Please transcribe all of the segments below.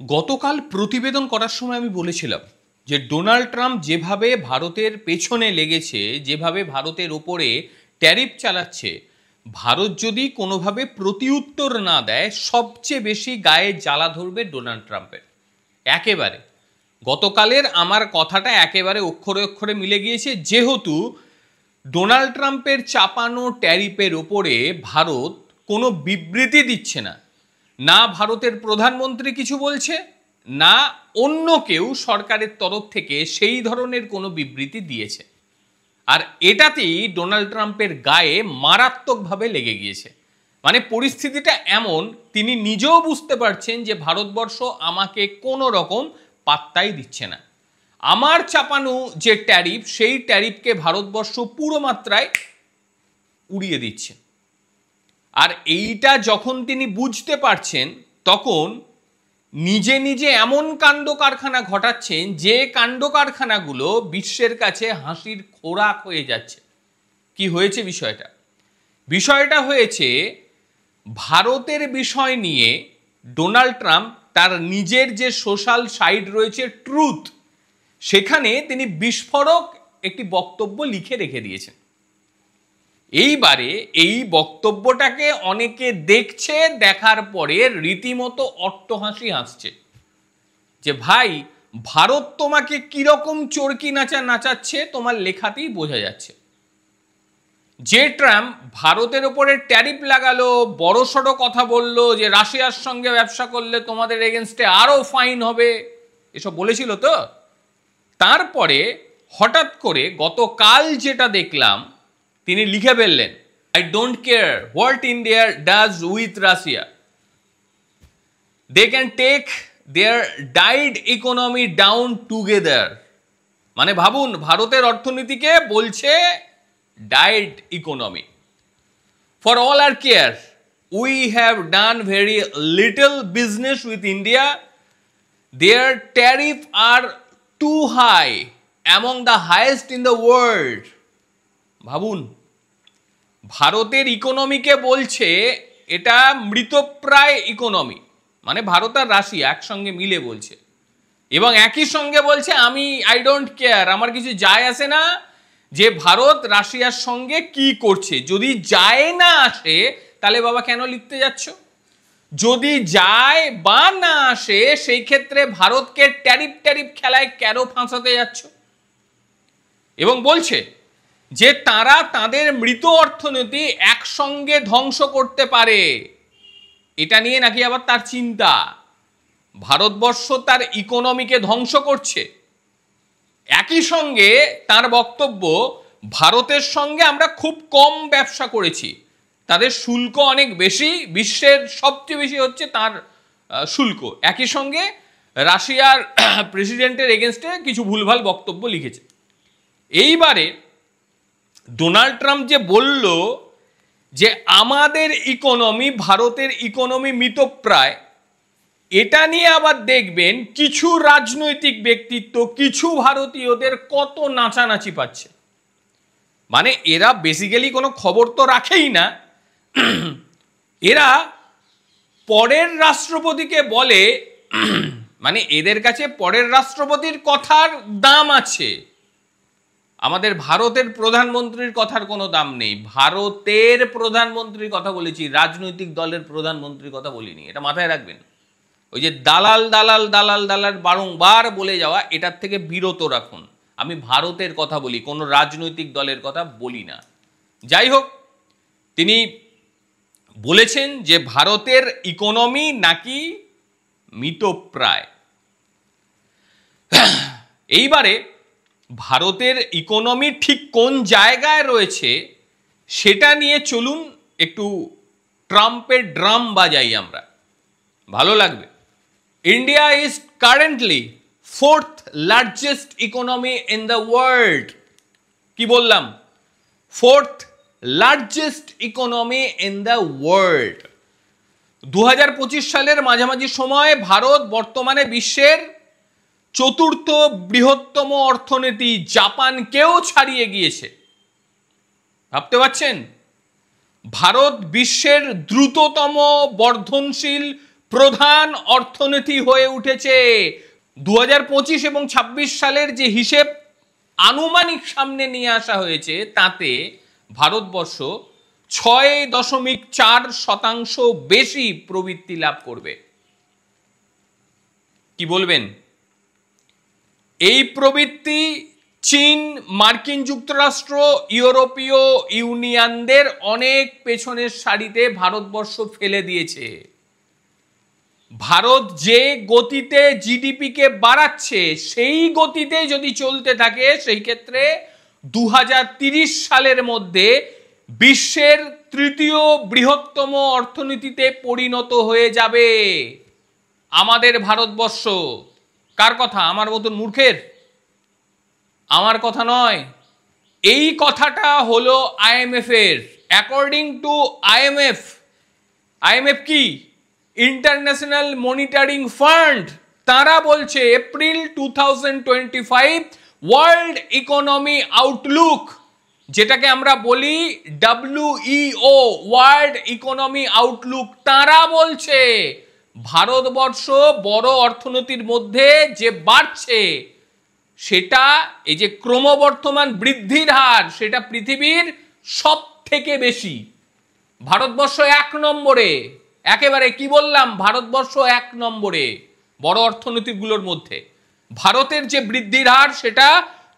গতকাল প্রতিবেদন করার সময় আমি বলেছিলাম যে ডোনাল্ড ট্রাম্প যেভাবে ভারতের পেছনে লেগেছে, যেভাবে ভারতের ওপরে ট্যারিফ চালাচ্ছে, ভারত যদি কোনোভাবে প্রতিউত্তর না দেয় সবচেয়ে বেশি গায়ে জ্বালা ধরবে ডোনাল্ড ট্রাম্পের। একেবারে গতকালের আমার কথাটা একেবারে অক্ষরে অক্ষরে মিলে গিয়েছে, যেহেতু ডোনাল্ড ট্রাম্পের চাপানো ট্যারিফের ওপরে ভারত কোনো বিবৃতি দিচ্ছে না। না ভারতের প্রধানমন্ত্রী কিছু বলছে, না অন্য কেউ সরকারের তরফ থেকে সেই ধরনের কোনো বিবৃতি দিয়েছে। আর এটাতেই ডোনাল্ড ট্রাম্পের গায়ে মারাত্মকভাবে লেগে গিয়েছে। মানে পরিস্থিতিটা এমন, তিনি নিজেও বুঝতে পারছেন যে ভারতবর্ষ আমাকে কোনো রকম পাত্তাই দিচ্ছে না। আমার চাপানো যে ট্যারিফ, সেই ট্যারিফকে ভারতবর্ষ পুরো মাত্রায় উড়িয়ে দিচ্ছে। আর এইটা যখন তিনি বুঝতে পারছেন, তখন নিজে নিজে এমন কাণ্ড কারখানা ঘটাচ্ছেন যে কাণ্ড কারখানাগুলো বিশ্বের কাছে হাসির খোরাক হয়ে যাচ্ছে। কি হয়েছে বিষয়টা? বিষয়টা হয়েছে ভারতের বিষয় নিয়ে ডোনাল্ড ট্রাম্প তার নিজের যে সোশ্যাল সাইট রয়েছে ট্রুথ, সেখানে তিনি বিস্ফোরক একটি বক্তব্য লিখে রেখে দিয়েছেন। এইবারে এই বক্তব্যটাকে অনেকে দেখছে, দেখার পরে রীতিমতো অট্টহাসি হাসছে যে ভাই, ভারত তোমাকে কিরকম চরকি নাচা নাচাচ্ছে তোমার লেখাতেই বোঝা যাচ্ছে। যে ট্রাম্প ভারতের ওপরে ট্যারিফ লাগালো, বড়সড় কথা বললো যে রাশিয়ার সঙ্গে ব্যবসা করলে তোমাদের এগেনস্টে আরো ফাইন হবে, এসব বলেছিল তো। তারপরে হঠাৎ করে গতকাল যেটা দেখলাম, তিনি লিখে ফেললেন, I don't care what India does with Russia, they can take their dead economy down together. মানে ভাবুন, ভারতের অর্থনীতিকে বলছে dead economy. For all I care we have done very little business with India, their tariff are too high, among the highest in the world. ভাবুন, ভারতের ইকোনমিকে বলছে এটা মৃতপ্রায় economy, মানে ভারত আর রাশিয়া একসঙ্গে মিলে বলছে, এবং একই সঙ্গে বলছে আমি আই ডোন্ট কেয়ার, আমার কিছু যায় আসে না যে ভারত রাশিয়ার সঙ্গে কি করছে। যদি যায় না আসে তাহলে বাবা কেন লিখতে যাচ্ছ? যদি যায় বা না আসে সেই ক্ষেত্রে ভারতকে ট্যারিফ খেলায় কেন ফাঁসাতে যাচ্ছ? এবং বলছে যে তারা তাদের মৃত অর্থনীতি একসঙ্গে ধ্বংস করতে পারে। এটা নিয়ে নাকি আবার তার চিন্তা। ভারতবর্ষ তার ইকোনমিকে ধ্বংস করছে, একই সঙ্গে তার বক্তব্য ভারতের সঙ্গে আমরা খুব কম ব্যবসা করেছি, তাদের শুল্ক অনেক বেশি, বিশ্বের সবচেয়ে বেশি হচ্ছে তার শুল্ক। একই সঙ্গে রাশিয়ার প্রেসিডেন্টের এগেনস্টে কিছু ভুলভাল বক্তব্য লিখেছে। এইবারে ডোনাল্ড ট্রাম্প যে বলল যে আমাদের ইকোনমি ভারতের ইকোনমি মৃতপ্রায়, এটা নিয়ে আবার দেখবেন কিছু রাজনৈতিক ব্যক্তিত্ব, কিছু ভারতীয়দের কত নাচানাচি পাচ্ছে। মানে এরা বেসিক্যালি কোনো খবর তো রাখেই না, এরা পরের রাষ্ট্রপতিকে বলে, মানে এদের কাছে পরের রাষ্ট্রপতির কথার দাম আছে, আমাদের ভারতের প্রধানমন্ত্রীর কথার কোনো দাম নেই। ভারতের প্রধানমন্ত্রীর কথা বলেছি, রাজনৈতিক দলের প্রধানমন্ত্রীর কথা বলিনি, এটা মাথায় রাখবেন। ওই যে দালাল দালাল দালাল দালাল বারংবার বলে যাওয়া, এটার থেকে বিরত রাখুন। আমি ভারতের কথা বলি, কোনো রাজনৈতিক দলের কথা বলি না। যাই হোক, তিনি বলেছেন যে ভারতের ইকোনমি নাকি মৃতপ্রায়। এইবারে ভারতের ইকোনমি ঠিক কোন জায়গায় রয়েছে সেটা নিয়ে চলুন একটু ট্রাম্পের ড্রাম বাজাই আমরা, ভালো লাগবে। India is currently 4th largest economy in the world. কি বললাম? 4th largest economy in the world. 2025 সালের মাঝামাঝি সময় ভারত বর্তমানে বিশ্বের 4র্থ বৃহত্তম অর্থনীতি, জাপানকেও ছাড়িয়ে গিয়েছে। ভাবতে পারছেন? ভারত বিশ্বের দ্রুততম বর্ধনশীল প্রধান অর্থনীতি হয়ে উঠেছে। 2025 এবং 26 সালের যে হিসেব আনুমানিক সামনে নিয়ে আসা হয়েছে তাতে ভারতবর্ষ 6.4% বেশি প্রবৃদ্ধি লাভ করবে। কি বলবেন? এই প্রবৃদ্ধি চীন, মার্কিন যুক্তরাষ্ট্র, ইউরোপীয় ইউনিয়নদের অনেক পেছনের সারিতে ভারতবর্ষ ফেলে দিয়েছে। ভারত যে গতিতে জিডিপিকে বাড়াচ্ছে সেই গতিতে যদি চলতে থাকে সেই ক্ষেত্রে 2030 সালের মধ্যে বিশ্বের তৃতীয় বৃহত্তম অর্থনীতিতে পরিণত হয়ে যাবে আমাদের ভারতবর্ষ। কার কথা? আমার মতন মূর্খের? আমার কথা নয়, এই কথাটা হলো আইএমএফ এর। অ্যাকর্ডিং টু আইএমএফ কি? ইন্টারন্যাশনাল মনিটরিং ফান্ড, তারা বলছে এপ্রিল 2025 ওয়ার্ল্ড ইকোনমি আউটলুক, যেটাকে আমরা বলি WEO, ওয়ার্ল্ড ইকোনমি আউটলুক, তারা বলছে ভারতবর্ষ বড় অর্থনীতির মধ্যে যে বাড়ছে সেটা, এই যে ক্রমবর্ধমান বৃদ্ধির হার, সেটা পৃথিবীর সব থেকে বেশি। ভারতবর্ষ 1 নম্বরে। একেবারে কি বললাম? ভারতবর্ষ 1 নম্বরে বড় অর্থনীতিগুলোর মধ্যে। ভারতের যে বৃদ্ধির হার সেটা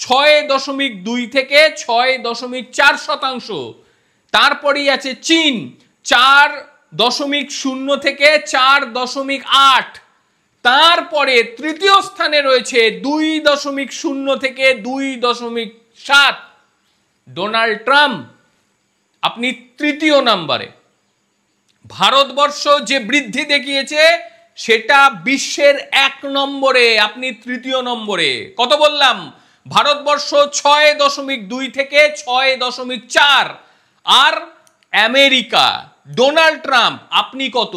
6.2 থেকে 6.4%। তারপরেই আছে চীন 4.0 থেকে 4.8। তারপরে তৃতীয় স্থানে রয়েছে 2.0 থেকে 2.7। ডোনাল্ড ট্রাম্প আপনি তৃতীয় নম্বরে। ভারতবর্ষ যে বৃদ্ধি দেখিয়েছে সেটা বিশ্বের 1 নম্বরে, আপনি তৃতীয় নম্বরে। কত বললাম? ভারতবর্ষ 6.2 থেকে 6.4। আর আমেরিকা, ডোনাল্ড ট্রাম্প, আপনি কত?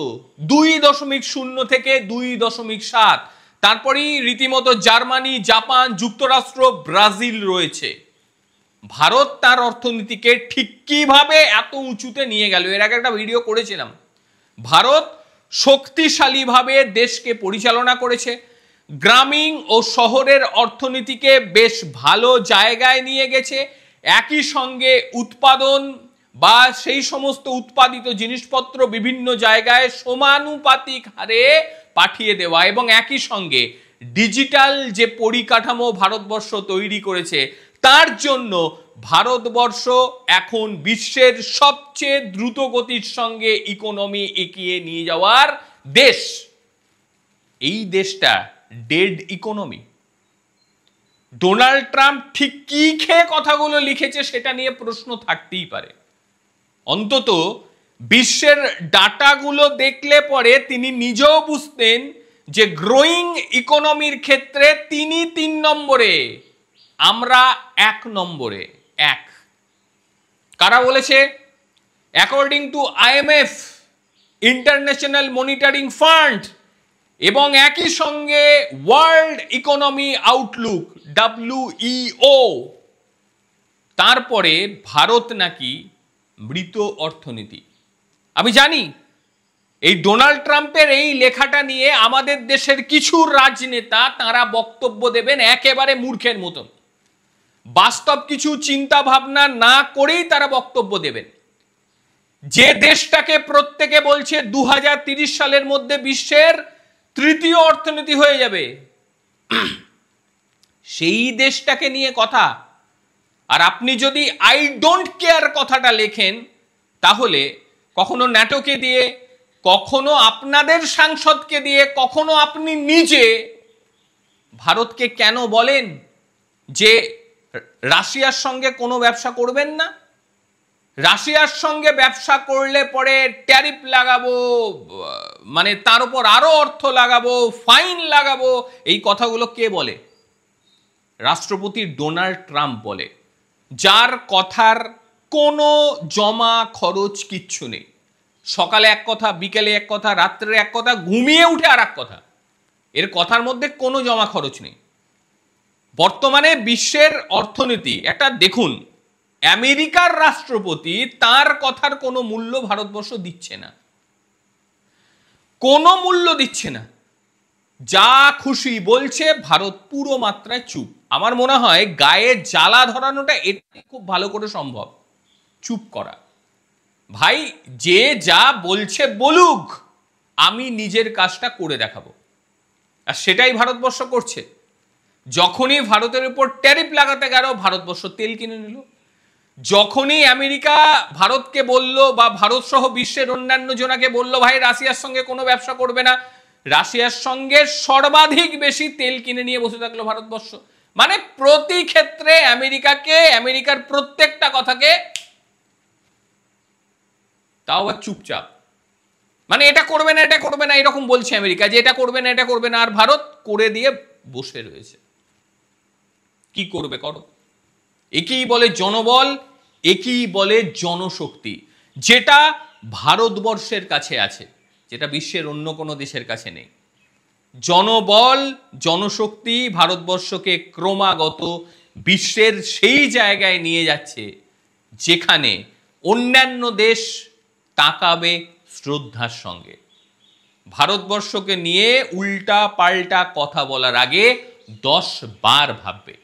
2.0 থেকে 2.7। তারপরেই রীতিমতো জার্মানি, জাপান, যুক্তরাষ্ট্র, ব্রাজিল রয়েছে। ভারত তার অর্থনীতিকে ঠিক কিভাবে এত উঁচুতে নিয়ে গেল, এর আগে একটা ভিডিও করেছিলাম। ভারত শক্তিশালীভাবে দেশকে পরিচালনা করেছে, গ্রামীণ ও শহরের অর্থনীতিকে বেশ ভালো জায়গায় নিয়ে গেছে। একই সঙ্গে উৎপাদন বা সেই সমস্ত উৎপাদিত জিনিসপত্র বিভিন্ন জায়গায় সমানুপাতিক হারে পাঠিয়ে দেওয়া, এবং একই সঙ্গে ডিজিটাল যে পরিকাঠামো ভারতবর্ষ তৈরি করেছে তার জন্য ভারতবর্ষ এখন বিশ্বের সবচেয়ে দ্রুত গতির সঙ্গে ইকোনমি এগিয়ে নিয়ে যাওয়ার দেশ। এই দেশটা ডেড ইকোনমি। ডোনাল্ড ট্রাম্প ঠিক কি খেয়ে কথাগুলো লিখেছে সেটা নিয়ে প্রশ্ন থাকতেই পারে। অন্তত বিশ্বের ডাটাগুলো দেখলে পরে তিনি নিজেও বুঝতেন যে গ্রোয়িং ইকোনমির ক্ষেত্রে তিনি 3 নম্বরে, আমরা 1 নম্বরে। কারা বলেছে? According to IMF, international monitoring fund, এবং একই সঙ্গে ওয়ার্ল্ড ইকোনমি আউটলুক WEO। তারপরে ভারত নাকি মৃত অর্থনীতি। আমি জানি এই ডোনাল্ড ট্রাম্পের এই লেখাটা নিয়ে আমাদের দেশের কিছু রাজনেতা তারা বক্তব্য দেবেন একেবারে মূর্খের মতন, বাস্তব কিছু চিন্তা ভাবনা না করেই তারা বক্তব্য দেবেন। যে দেশটাকে প্রত্যেকে বলছে 2030 সালের মধ্যে বিশ্বের তৃতীয় অর্থনীতি হয়ে যাবে, সেই দেশটাকে নিয়ে কথা। আর আপনি যদি আই ডোন্ট কেয়ার কথাটা লেখেন তাহলে কখনো ন্যাটোকে দিয়ে, কখনো আপনাদের সাংসদকে দিয়ে, কখনো আপনি নিজে ভারতকে কেন বলেন যে রাশিয়ার সঙ্গে কোনো ব্যবসা করবেন না? রাশিয়ার সঙ্গে ব্যবসা করলে পরে ট্যারিফ লাগাবো, মানে তার উপর আরো অর্থ লাগাবো, ফাইন লাগাবো, এই কথাগুলো কে বলে? রাষ্ট্রপতি ডোনাল্ড ট্রাম্প বলে, যার কথার কোনো জমা খরচ কিচ্ছু নেই। সকালে এক কথা, বিকেলে এক কথা, রাত্রে এক কথা, ঘুমিয়ে উঠে আর এক কথা। এর কথার মধ্যে কোনো জমা খরচ নেই। বর্তমানে বিশ্বের অর্থনীতি একটা দেখুন, আমেরিকার রাষ্ট্রপতি তার কথার কোনো মূল্য ভারতবর্ষ দিচ্ছে না। কোনো মূল্য দিচ্ছে না, যা খুশি বলছে, ভারত পুরো মাত্রায় চুপ। আমার মনে হয় গায়ে জ্বালা ধরানোটা এটা খুব ভালো করে সম্ভব, চুপ করা। ভাই যে যা বলছে বলুক, আমি নিজের কাজটা করে দেখাবো। আর সেটাই ভারতবর্ষ করছে। যখনই ভারতের উপর ট্যারিফ লাগাতে গেল, ভারতবর্ষ তেল কিনে নিল। যখনই আমেরিকা ভারতকে বলল, বা ভারত সহ বিশ্বের অন্যান্য জনাকে বলল ভাই রাশিয়ার সঙ্গে কোনো ব্যবসা করবে না, রাশিয়ার সঙ্গে সর্বাধিক বেশি তেল কিনে নিয়ে বসে থাকলো ভারতবর্ষ। মানে প্রতি ক্ষেত্রে আমেরিকাকে, আমেরিকার প্রত্যেকটা কথাকে, তাও আবার চুপচাপ। মানে এটা করবে না, এটা করবে না, এরকম বলছে আমেরিকা যে এটা করবে না, এটা করবে না, আর ভারত করে দিয়ে বসে রয়েছে। কি করবে করো। একেই বলে জনবল, একেই বলে জনশক্তি, যেটা ভারতবর্ষের কাছে আছে, যেটা বিশ্বের অন্য কোনো দেশের কাছে নেই। জনবল, জনশক্তি ভারতবর্ষকে ক্রমাগত বিশ্বের সেই জায়গায় নিয়ে যাচ্ছে যেখানে অন্যান্য দেশ তাকাবে শ্রদ্ধার সঙ্গে। ভারতবর্ষকে নিয়ে উল্টা পাল্টা কথা বলার আগে 10 বার ভাববে।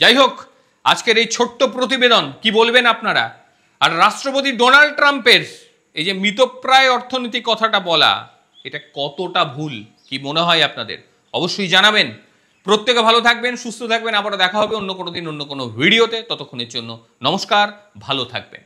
যাই হোক, আজকের এই ছোট্ট প্রতিবেদন কি বলবেন আপনারা? আর রাষ্ট্রপতি ডোনাল্ড ট্রাম্পের এই যে মৃতপ্রায় অর্থনীতি কথাটা বলা, এটা কতটা ভুল, কি মনে হয় আপনাদের? অবশ্যই জানাবেন। প্রত্যেকে ভালো থাকবেন, সুস্থ থাকবেন। আবার দেখা হবে অন্য কোনো দিন অন্য কোনো ভিডিওতে। ততক্ষণের জন্য নমস্কার, ভালো থাকবেন।